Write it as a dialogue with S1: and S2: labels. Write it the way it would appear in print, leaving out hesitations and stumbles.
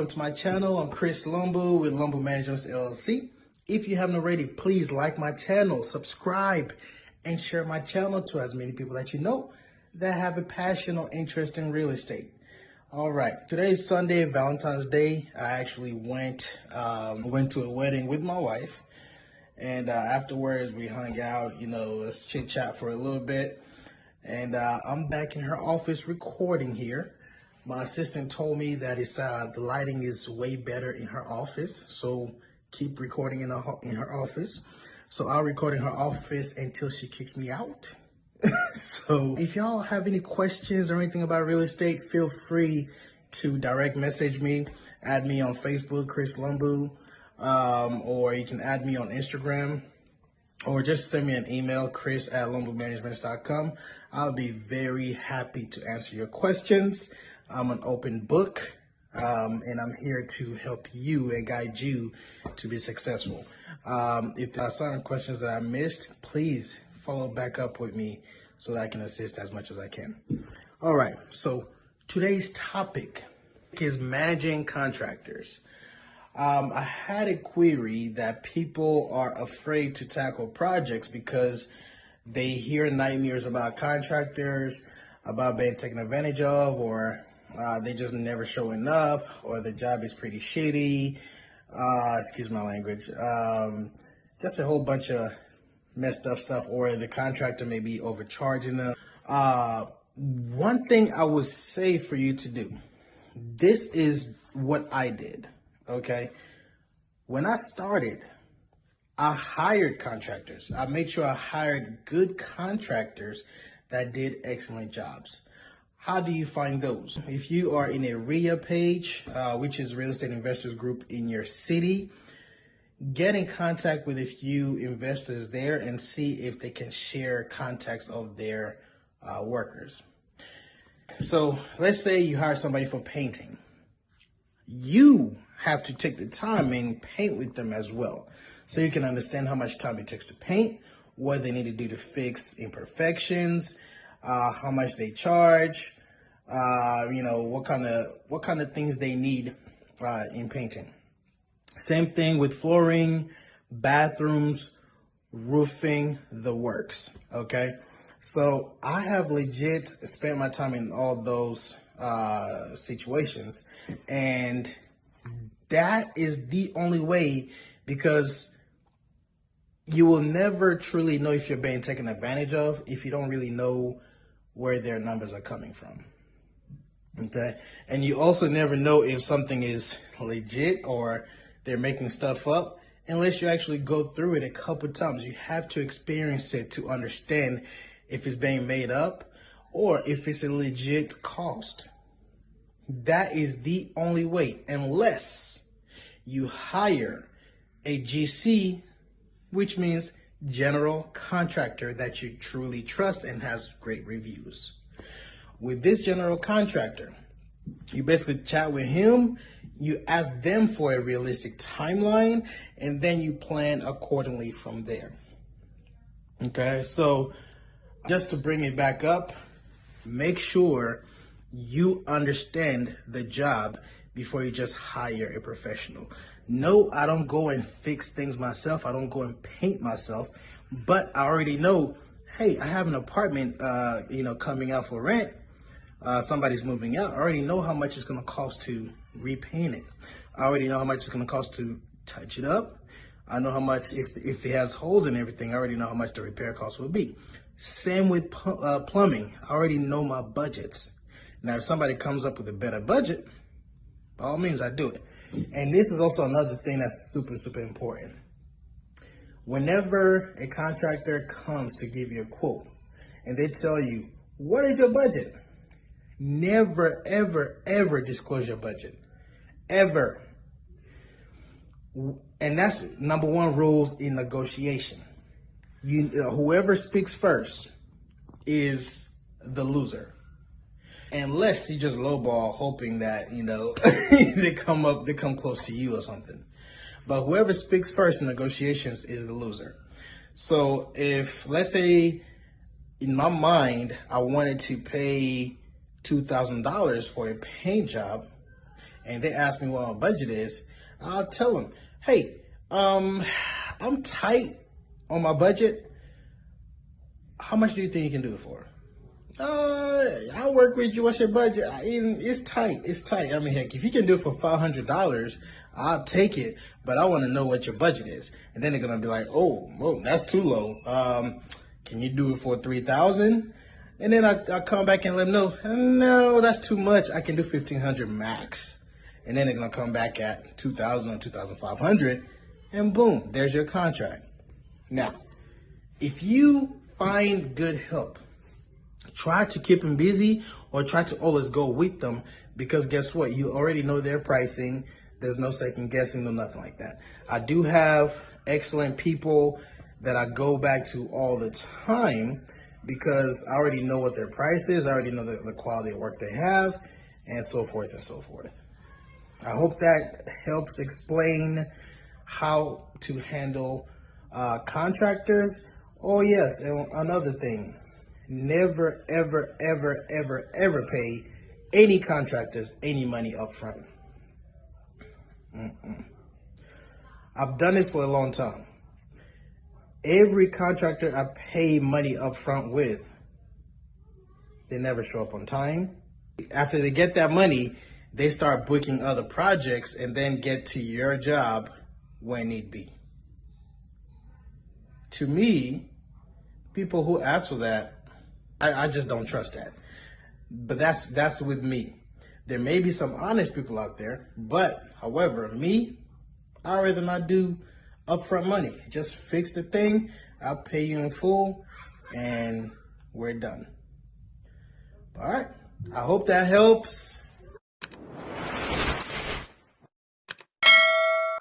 S1: welcome to my channel. I'm Chris Lumbu with Lumbumanagements LLC. If you haven't already, please like my channel, subscribe, and share my channel to as many people that you know that have a passion or interest in real estate. All right, today is Sunday, Valentine's Day. I actually went to a wedding with my wife, and afterwards we hung out, let's chit chat for a little bit. And I'm back in her office recording here. My assistant told me that the lighting is way better in her office, so keep recording in her office. So I'll record in her office until she kicks me out. So if y'all have any questions or anything about real estate, feel free to direct message me, add me on Facebook, Chris Lumbu, or you can add me on Instagram, or just send me an email, chris@lumbumanagements.com. I'll be very happy to answer your questions. I'm an open book, and I'm here to help you and guide you to be successful. If there are certain questions that I missed, please follow back up with me so that I can assist as much as I can. All right, so today's topic is managing contractors. I had a query that people are afraid to tackle projects because they hear nightmares about contractors, about being taken advantage of, or they just never showing up, or the job is pretty shitty. Excuse my language. Just a whole bunch of messed up stuff, or the contractor may be overcharging them. One thing I would say for you to do, this is what I did, okay? When I started, I hired contractors. I made sure I hired good contractors that did excellent jobs. How do you find those? If you are in a RIA page, which is Real Estate Investors Group in your city, get in contact with a few investors there and see if they can share contacts of their workers. So let's say you hire somebody for painting. You have to take the time and paint with them as well, so you can understand how much time it takes to paint, what they need to do to fix imperfections, how much they charge, what kind of things they need in painting. Same thing with flooring, bathrooms, roofing, the works. Okay, so I have legit spent my time in all those situations, and that is the only way, because you will never truly know if you're being taken advantage of if you don't really know where their numbers are coming from. Okay, and you also never know if something is legit or they're making stuff up unless you actually go through it a couple times. You have to experience it to understand if it's being made up or if it's a legit cost. That is the only way, unless you hire a GC, which means general contractor that you truly trust and has great reviews. With this general contractor, you basically chat with him, you ask them for a realistic timeline, and then you plan accordingly from there. Okay, so just to bring it back up, make sure you understand the job before you just hire a professional. No, I don't go and fix things myself. I don't go and paint myself, but I already know, hey, I have an apartment, coming out for rent. Somebody's moving out. I already know how much it's going to cost to repaint it. I already know how much it's going to cost to touch it up. I know how much, if it has holes and everything, I already know how much the repair cost will be. Same with plumbing. I already know my budgets. Now, if somebody comes up with a better budget, by all means, I do it. And this is also another thing that's super, super important. Whenever a contractor comes to give you a quote and they tell you, what is your budget? Never, ever, ever disclose your budget. Ever. And that's number one rule in negotiation. Whoever speaks first is the loser. Unless you just lowball hoping that, they come close to you or something. But whoever speaks first in negotiations is the loser. So if, let's say, in my mind, I wanted to pay $2,000 for a paint job, and they ask me what my budget is, I'll tell them, hey, I'm tight on my budget. How much do you think you can do it for? I'll work with you. What's your budget? It's tight. It's tight. I mean, heck, if you can do it for $500, I'll take it. But I want to know what your budget is. And then they're gonna be like, oh, whoa, that's too low. Can you do it for $3,000? And then I come back and let them know, no, that's too much. I can do $1,500 max. And then they're gonna come back at $2,000 or $2,500, and boom, there's your contract. Now, if you find good help, try to keep them busy or try to always go with them, because guess what? You already know their pricing. There's no second guessing, no nothing like that. I do have excellent people that I go back to all the time because I already know what their price is. I already know the quality of work they have, and so forth and so forth. I hope that helps explain how to handle contractors. Oh yes, and another thing, never, ever, ever, ever, ever pay any contractors any money up front. I've done it for a long time. Every contractor I pay money up front with, they never show up on time. After they get that money, they start booking other projects and then get to your job when need be. To me, people who ask for that, I just don't trust that. But that's with me. There may be some honest people out there, but however, me, I'd rather not do upfront money. Just fix the thing, I'll pay you in full, and we're done. All right, I hope that helps.